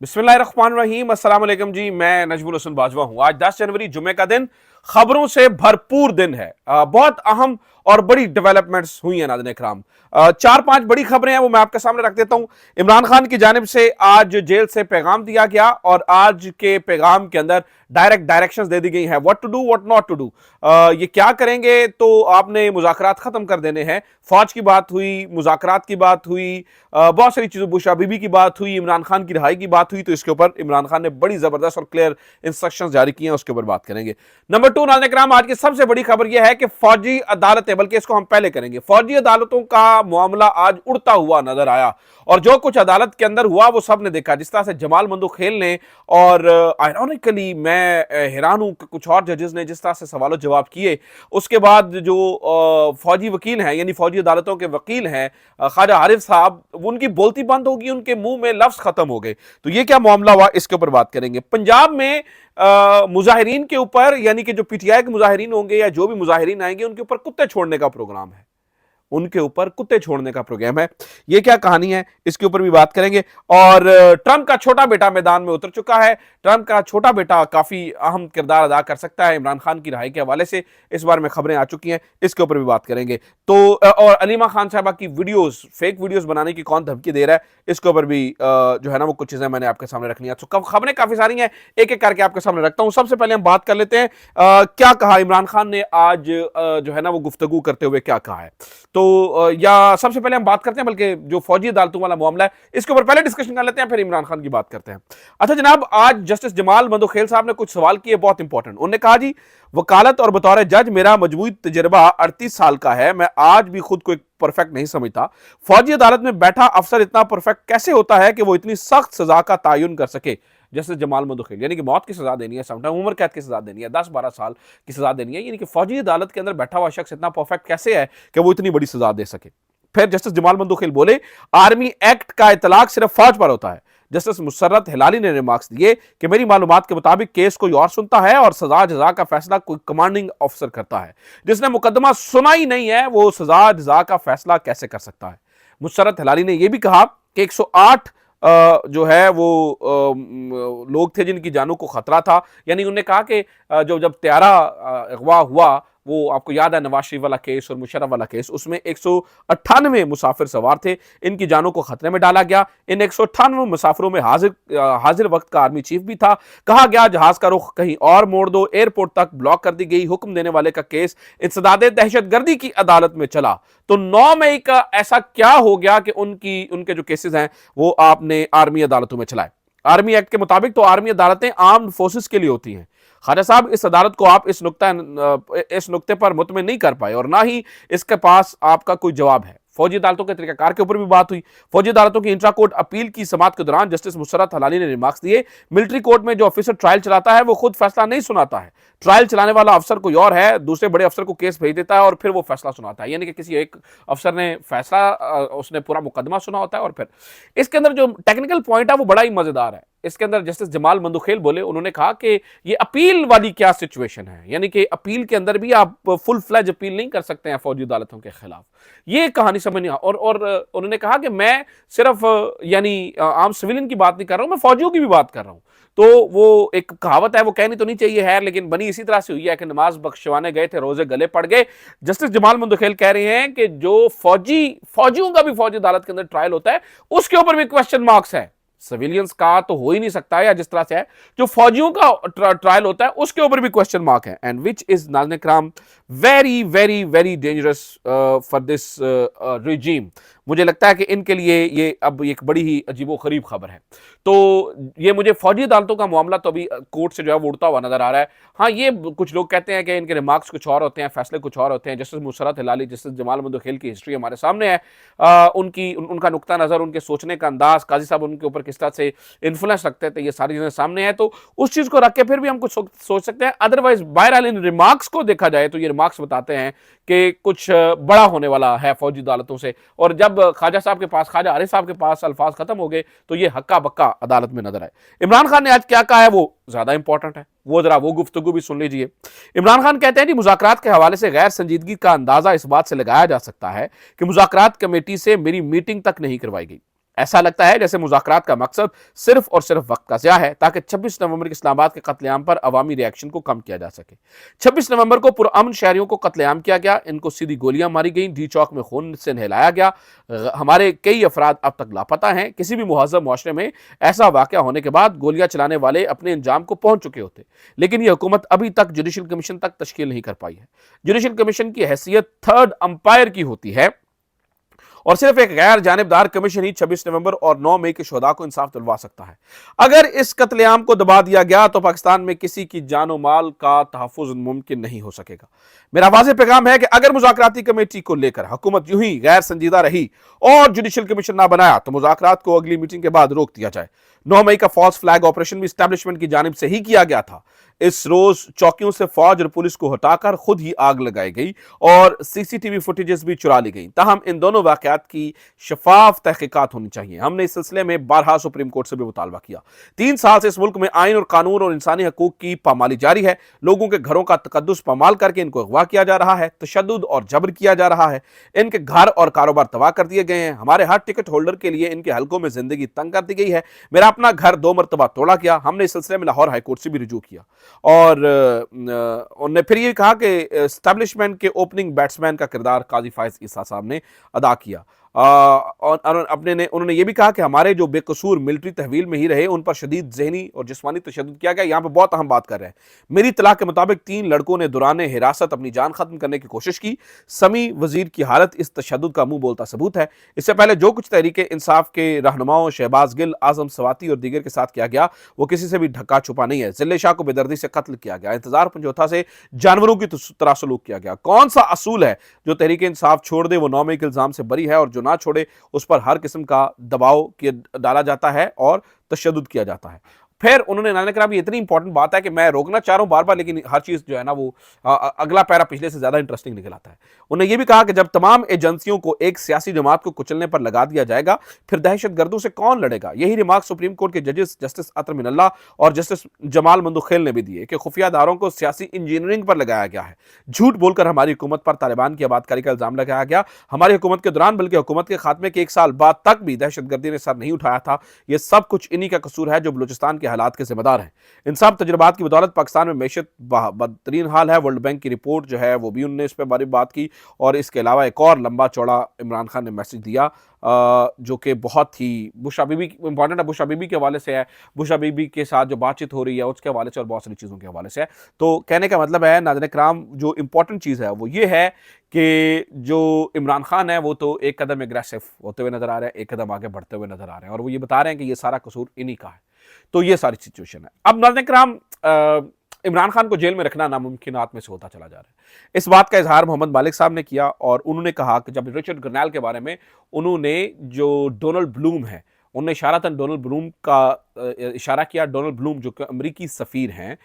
बिस्मिल्लाहिर्रहमानिर्रहीम, अस्सलाम वालेकुम जी। मैं नजमुल हसन बाजवा हूं। आज 10 जनवरी जुमे का दिन खबरों से भरपूर दिन है। बहुत अहम और बड़ी डेवलपमेंट्स हुई हैं नाज़रीन इकराम। चार पांच बड़ी खबरें हैं, वो मैं आपके सामने रख देता हूं। इमरान खान की जानिब से आज जेल से पैगाम दिया गया और आज के पैगाम के अंदर डायरेक्ट डायरेक्शंस दे दी गई हैं, what to do what not to do. ये क्या करेंगे, तो आपने मुज़ाकरात खत्म कर देने हैं। फौज की बात हुई, मुज़ाकरात की बात हुई, बहुत सारी चीजों, बुशरा बीबी की बात हुई, इमरान खान की रिहाई की बात हुई। तो इसके ऊपर इमरान खान ने बड़ी जबरदस्त और क्लियर इंस्ट्रक्शंस जारी किए हैं, उसके ऊपर बात करेंगे। नंबर 2 नाज़रीन इकराम, आज की सबसे बड़ी खबर यह है कि फौजी अदालतें, बल्कि इसको हम पहले करेंगे, फौजी अदालतों का मामला आज उड़ता हुआ नजर आया और जो कुछ अदालत के अंदर हुआ वो सब ने देखा। जिस तरह से जमाल मंदोखेल ने, और आयरॉनिकली मैं हैरान हूं कि कुछ और जजेस ने जिस तरह से सवालों जवाब किए, उसके बाद जो फौजी वकील हैं, यानी फौजी अदालतों के वकील हैं ख्वाजा आरिफ साहब, उनकी बोलती बंद होगी, उनके मुंह में लफ्ज खत्म हो गए। तो ये क्या मामला हुआ, इसके ऊपर बात करेंगे। पंजाब में मुजाहिरीन के ऊपर, यानी कि जो पीटीआई के मुजाहिरीन होंगे या जो भी मुजाहिरीन आएंगे, उनके ऊपर कुत्ते छोड़ने का प्रोग्राम है। उनके ऊपर कुत्ते छोड़ने का प्रोग्राम है। यह क्या कहानी है, इसके ऊपर भी बात करेंगे। और ट्रंप का छोटा बेटा मैदान में उतर चुका है। ट्रंप का छोटा बेटा काफी अहम किरदार अदा कर सकता है इमरान खान की रिहाई के हवाले से, इस बारे में खबरें आ चुकी हैं, इसके ऊपर भी बात करेंगे। तो और अलीमा खान साहबा की वीडियोस, फेक वीडियोस बनाने की कौन धमकी दे रहा है, इसके ऊपर भी जो है ना वो कुछ चीजें मैंने आपके सामने रखनी है। तो खबरें काफी सारी हैं, एक एक करके आपके सामने रखता हूं। सबसे पहले हम बात कर लेते हैं क्या कहा इमरान खान ने आज, जो है ना वो गुफ्तगू करते हुए क्या कहा है। तो या सबसे पहले हम बात करते हैं, बल्कि जो फौजी अदालतों वाला मामला है इसके ऊपर पहले डिस्कशन कर लेते हैं, फिर इमरान खान की बात करते हैं। अच्छा जनाब, आज जस्टिस जमाल मंदोखेल साहब ने कुछ सवाल किए बहुत इंपॉर्टेंट। उन्होंने कहा जी, वकालत और बतौर जज मेरा मजमूई तजर्बा 38 साल का है। मैं आज भी खुद को एक परफेक्ट नहीं समझता। फौजी अदालत में बैठा अफसर इतना परफेक्ट कैसे होता है कि वो इतनी सख्त सजा का तयन कर सके। जैसे जमाल मंदोखेल, यानी कि मौत की सजा देनी है, समटाइम उम्र कैद की सजा देनी है, 10-12 साल की सजा देनी है, यानी कि फौजी अदालत के अंदर बैठा हुआ शख्स इतना परफेक्ट कैसे है कि वो इतनी बड़ी सजा दे सके। फिर जस्टिस जमाल मंदोखेल बोले, आर्मी एक्ट का इतलाक सिर्फ फौज पर होता है। जस्टिस मुसर्रत हिलाली ने रिमार्क्स दिए कि मेरी मालूमात के मुताबिक केस कोई और सुनता है और सजा जजा का फैसला कोई कमांडिंग ऑफिसर करता है। जिसने मुकदमा सुना ही नहीं है वो सजा जजा का फैसला कैसे कर सकता है। मुसर्रत हिलाली ने यह भी कहा कि 108 जो है वो लोग थे जिनकी जानों को खतरा था। यानी उन्होंने कहा कि जब त्यारा अगवा हुआ, वो आपको याद है नवाज शरीफ वाला केस और मुशर्रफ वाला केस, उसमें 198 मुसाफिर सवार थे, इनकी जानों को खतरे में डाला गया। इन 198 मुसाफिरों में हाजिर वक्त का आर्मी चीफ भी था। कहा गया जहाज का रुख कहीं और मोड़ दो, एयरपोर्ट तक ब्लॉक कर दी गई। हुक्म देने वाले का केस इंसदादे दहशतगर्दी की अदालत में चला। तो 9 मई का ऐसा क्या हो गया कि उनके जो केसेस हैं वो आपने आर्मी अदालतों में चलाए। आर्मी एक्ट के मुताबिक तो आर्मी अदालतें आर्म्ड फोर्सेस के लिए होती हैं। ख्वाजा साहब, इस अदालत को आप इस नुक्ते पर मुतमिन नहीं कर पाए और ना ही इसके पास आपका कोई जवाब है। फौजी अदालतों के तरीकाकार के ऊपर भी बात हुई। फौजी अदालतों की इंट्रा कोर्ट अपील की समाअत के दौरान जस्टिस मुसर्रत हलाली ने रिमार्क्स दिए, मिलिट्री कोर्ट में जो ऑफिसर ट्रायल चलाता है वो खुद फैसला नहीं सुनाता है। ट्रायल चलाने वाला अफसर कोई और है, दूसरे बड़े अफसर को केस भेज देता है और फिर वो फैसला सुनाता है। यानी कि किसी एक अफसर ने फैसला, उसने पूरा मुकदमा सुना होता है और फिर इसके अंदर जो टेक्निकल पॉइंट है वो बड़ा ही मजेदार है। इसके अंदर जस्टिस जमाल मंदोखेल बोले, उन्होंने कहा कि ये अपील वाली क्या सिचुएशन है, यानी कि अपील के अंदर भी आप फुल फ्लैज अपील नहीं कर सकते हैं फौजी अदालतों के खिलाफ। ये कहानी समझ नहीं। और उन्होंने कहा कि मैं सिर्फ यानी आम सिविलियन की बात नहीं कर रहा हूं, मैं फौजियों की भी बात कर रहा हूं। तो वो एक कहावत है, वो कहनी तो नहीं चाहिए है, लेकिन बनी इसी तरह से हुई है कि नमाज बख्शवाने गए थे, रोजे गले पड़ गए। जस्टिस जमाल मंदोखेल कह रहे हैं कि जो फौजियों का भी फौजी अदालत के अंदर ट्रायल होता है उसके ऊपर भी क्वेश्चन मार्क्स है। सिविलियंस का तो हो ही नहीं सकता है, या जिस तरह से है जो फौजियों का ट्रायल होता है उसके ऊपर भी क्वेश्चन मार्क है। एंड विच इज नाज़रीन इकराम very very very dangerous for this regime. मुझे लगता है कि इनके लिए ये अब एक बड़ी ही अजीबोगरीब खबर है। तो ये मुझे फौजी अदालतों का मामला तो अभी कोर्ट से जो है वो उड़ता हुआ नजर आ रहा है। हाँ, ये कुछ लोग कहते हैं कि इनके रिमार्क्स कुछ और होते हैं, फैसले कुछ और होते हैं। जस्टिस मुसर्रत हिलाली, जस्टिस जमाल मंदोखेल की हिस्ट्री हमारे सामने है, उनका नुक्ता नजर, उनके सोचने का अंदाज, काजी साहब उनके ऊपर किस तरह से इन्फ्लुएंस रखते थे, ये सारी चीजें सामने है। तो उस चीज को रख के फिर भी हम कुछ सोच सकते हैं। अदरवाइज बहरहाल इन रिमार्क्स को देखा जाए तो ये रिमार्क्स बताते हैं कि कुछ बड़ा होने वाला है फौजी अदालतों से। और जब ख्वाजा साहब के पास, ख्वाजा आरिफ साहब के पास अल्फाज खत्म हो गए तो ये हक्का बक्का अदालत में नजर आए। इमरान खान ने आज क्या कहा है वो ज्यादा इंपॉर्टेंट है, वो जरा वो गुफ्तगू भी सुन लीजिए। इमरान खान कहते हैं कि मुज़ाकरात के हवाले से गैर संजीदगी का अंदाजा इस बात से लगाया जा सकता है कि मुज़ाकरात कमेटी से मेरी मीटिंग तक नहीं करवाई गई। ऐसा लगता है जैसे मुज़ाकरात का मकसद सिर्फ और सिर्फ वक्त का ज़िया है ताकि 26 नवंबर के इस्लामाबाद के कत्लेआम पर अवामी रिएक्शन को कम किया जा सके। 26 नवंबर को पुरअमन शहरियों को कत्लेआम किया गया, इनको सीधी गोलियां मारी गई, डी चौक में खून से नहलाया गया। हमारे कई अफराद अब तक लापता हैं। किसी भी मुहज़्ज़ब मुआशरे में ऐसा वाक़या होने के बाद गोलियां चलाने वाले अपने अंजाम को पहुंच चुके होते, लेकिन यह हुकूमत अभी तक जुडिशल कमीशन तक तश्कील नहीं कर पाई है। जुडिशल कमीशन की हैसियत थर्ड अंपायर की होती है और सिर्फ एक गैर जानिबदार कमीशन ही 26 नवंबर और 9 मई के शोधा को इंसाफ दिलवा सकता है। अगर इस कत्लेआम को दबा दिया गया तो पाकिस्तान में किसी की जानो माल का तहफ़्फ़ुज़ मुमकिन नहीं हो सकेगा। मेरा वाज़ेह पैगाम है कि अगर मुज़ाकराती कमेटी को लेकर हुकूमत यूं ही गैर संजीदा रही और जुडिशल कमीशन ना बनाया तो मुज़ाकरात को अगली मीटिंग के बाद रोक दिया जाए। 9 मई का फॉल्स फ्लैग ऑपरेशन भी एस्टैब्लिशमेंट की जानिब से ही किया गया था। इस रोज चौकियों से फौज और पुलिस को हटाकर खुद ही आग लगाई गई और सीसीटीवी फुटेजेस भी चुरा ली गई। ताहम इन दोनों वाकयात की शफाफ तहकीकात होनी चाहिए। हमने इस सिलसिले में बारहा सुप्रीम कोर्ट से भी मुतालबा किया। 3 साल से इस मुल्क में आइन और कानून और इंसानी हकूक की पामाली जारी है। लोगों के घरों का तकद्दुस पामाल करके इनको अगवा किया जा रहा है, तशद्दुद और जबर किया जा रहा है। इनके घर और कारोबार तबाह कर दिए गए हैं। हमारे हर टिकट होल्डर के लिए इनके हलकों में जिंदगी तंग कर दी गई है। मेरा अपना घर 2 मरतबा तोड़ा गया। हमने इस सिलसिले में लाहौर हाईकोर्ट से भी रुजू किया और उन्होंने फिर ये कहा कि एस्टैब्लिशमेंट के ओपनिंग बैट्समैन का किरदार काजी फायज ईसा साहब ने अदा किया। और उन्होंने ये भी कहा कि हमारे जो बेकसूर मिलिट्री तहवील में ही रहे उन पर शदीद ज़हनी और जिस्मानी तशद्दुद किया गया। यहाँ पर बहुत अहम बात कर रहे हैं। मेरी इत्तला के मुताबिक 3 लड़कों ने दौरान हिरासत अपनी जान खत्म करने की कोशिश की। समी वजीर की हालत इस तशद्दुद का मुंह बोलता सबूत है। इससे पहले जो कुछ तहरीक इंसाफ के रहनुमाओं शहबाज गिल, आजम सवाती और दीगर के साथ किया गया वो किसी से भी ढका छुपा नहीं है। जिले शाह को बेदर्दी से कत्ल किया गया, इंतजार पंजोथा से जानवरों की तरह सलूक किया गया। कौन सा असूल है जो तहरीक इंसाफ छोड़ दे वो 9 मई के इल्जाम से बरी है और जो ना छोड़े उस पर हर किस्म का दबाव डाला जाता है और तशद्दुद किया जाता है। फिर उन्होंने नाज़रीन किराम, ये इतनी इंपॉर्टेंट बात है कि मैं रोकना चाह रहा हूं बार बार, लेकिन हर चीज जो है ना वो अगला पैरा पिछले से ज्यादा इंटरेस्टिंग निकल आता है। उन्होंने ये भी कहा कि जब तमाम एजेंसियों को एक सियासी जमात को कुचलने पर लगा दिया जाएगा फिर दहशत गर्दों से कौन लड़ेगा। यही रिमार्क सुप्रीम कोर्ट के जजेस जस्टिस अतर मिनल्ला और जस्टिस जमाल मंदुखेल ने भी दिए कि खुफिया दारों को सियासी इंजीनियरिंग पर लगाया गया है। झूठ बोलकर हमारी हुकूमत पर तालिबान की आबादकारी का इल्जाम लगाया गया। हमारी हुकूमत के दौरान बल्कि हुकूमत के खात्मे के 1 साल बाद तक भी दहशत गर्दी ने सर नहीं उठाया था। यह सब कुछ इन्हीं का कसूर है जो बलूचिस्तान के हालात के जिम्मेदार हैं। इन सब तजुर्बात की बदौलत पाकिस्तान में मैशत बदतरीन हाल है। वर्ल्ड बैंक की रिपोर्ट जो है वो भी उन्होंने इस पर बारी बात की और इसके अलावा एक और लंबा चौड़ा इमरान खान ने मैसेज दिया जो कि बहुत ही बुश हबीबी इंपॉर्टेंट है। बुश हबीबी के हवाले से है, बुश हबीबी के साथ जो बातचीत हो रही है उसके हवाले से और बहुत सारी चीज़ों के हवाले से है। तो कहने का मतलब है नाज़रीन किराम, जो इंपॉर्टेंट चीज़ है वो ये है कि जो इमरान खान है वो तो एक कदम एग्रेसिव होते हुए नजर आ रहे हैं, एक कदम आगे बढ़ते हुए नजर आ रहे हैं और वो ये बता रहे हैं कि ये सारा कसूर इन्हीं का है। तो ये सारी सिचुएशन है। अब नाज़रीन किराम, इमरान खान को जेल में रखना नामुमकिनात में से होता चला जा रहा है। इस बात का इजहार मोहम्मद मालिक साहब ने किया और उन्होंने कहा कि जब रिचर्ड ग्रनैल के बारे में उन्होंने जो डोनाल्ड ब्लूम है उन्होंने इशारतन डोनाल्ड ब्लूम का इशारा किया। डोनाल्ड ब्लूम जो कि अमरीकी सफ़ीर हैं,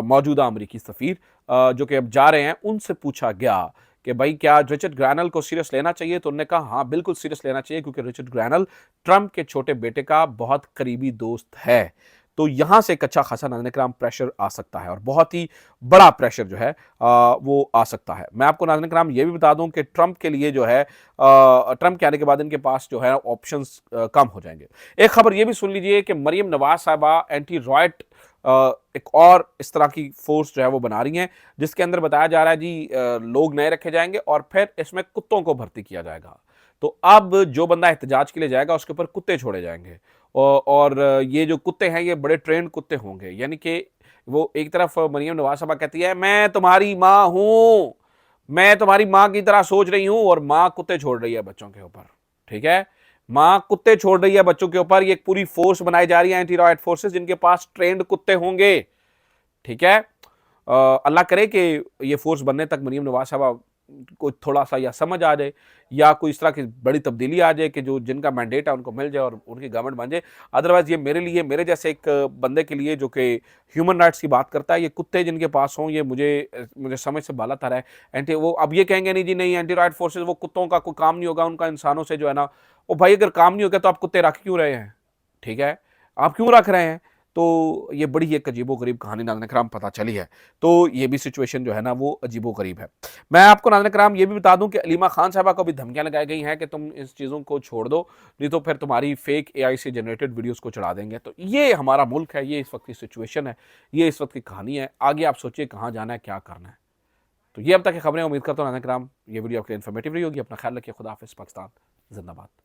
मौजूदा अमरीकी सफ़ीर जो कि अब जा रहे हैं, उनसे पूछा गया कि भाई क्या रिचर्ड ग्रैनल को सीरियस लेना चाहिए, तो उन्होंने कहा हाँ बिल्कुल सीरियस लेना चाहिए क्योंकि रिचर्ड ग्रैनल ट्रंप के छोटे बेटे का बहुत करीबी दोस्त है। तो यहां से एक अच्छा खासा नाज़रीन किराम प्रेशर आ सकता है और बहुत ही बड़ा प्रेशर जो है वो आ सकता है। मैं आपको नाज़रीन किराम ये भी बता दूं कि ट्रंप के लिए जो है ट्रंप के आने के बाद इनके पास जो है ऑप्शंस कम हो जाएंगे। एक खबर ये भी सुन लीजिए कि मरियम नवाज साहबा एंटी रॉयट एक और इस तरह की फोर्स जो है वो बना रही हैं जिसके अंदर बताया जा रहा है जी लोग नए रखे जाएंगे और फिर इसमें कुत्तों को भर्ती किया जाएगा। तो अब जो बंदा एहतजाज के लिए जाएगा उसके ऊपर कुत्ते छोड़े जाएंगे और ये जो कुत्ते हैं ये बड़े ट्रेंड कुत्ते होंगे। यानी कि वो एक तरफ मरियम नवाज साहबा कहती है मैं तुम्हारी माँ हूं, मैं तुम्हारी माँ की तरह सोच रही हूं, और माँ कुत्ते छोड़ रही है बच्चों के ऊपर। ठीक है, माँ कुत्ते छोड़ रही है बच्चों के ऊपर। ये एक पूरी फोर्स बनाई जा रही है एंटी रॉयट फोर्सेस जिनके पास ट्रेंड कुत्ते होंगे। ठीक है, अल्लाह करे कि ये फोर्स बनने तक मरियम नवाज साहबा को थोड़ा सा या समझ आ जाए या कोई इस तरह की बड़ी तब्दीली आ जाए कि जो जिनका मैंडेट है उनको मिल जाए और उनकी गवर्नमेंट बन जाए। अदरवाइज ये मेरे लिए, मेरे जैसे एक बंदे के लिए जो कि ह्यूमन राइट्स की बात करता है, ये कुत्ते जिनके पास हों ये मुझे समझ से बाला तरह है। एंटी वो अब ये कहेंगे नहीं जी नहीं एंटी राइट फोर्सेज वो कुत्तों का कोई काम नहीं होगा, उनका इंसानों से जो है ना, वो भाई अगर काम नहीं होगा तो आप कुत्ते रख क्यों रहे हैं? ठीक है, आप क्यों रख रहे हैं? तो ये बड़ी एक अजीबो-गरीब कहानी नाज़रीन किराम पता चली है। तो ये भी सिचुएशन जो है ना वो अजीबो-गरीब है। मैं आपको नाज़रीन किराम ये भी बता दूँ कि अलीमा खान साहिबा को भी धमकियाँ लगाई गई हैं कि तुम इस चीज़ों को छोड़ दो, नहीं तो फिर तुम्हारी फेक एआई से जनरेटेड वीडियोज़ को चढ़ा देंगे। तो ये हमारा मुल्क है, ये इस वक़्त की सिचुएशन है, ये इस वक़्त की कहानी है। आगे आप सोचिए कहाँ जाना है, क्या करना है। तो ये अब तक की खबरें, उम्मीद करता हूँ नाज़रीन किराम ये वीडियो आपके लिए इन्फॉर्मेटिव रही होगी। अपना ख्याल रखिए। खुदा हाफ़िज़। पाकिस्तान ज़िंदाबाद।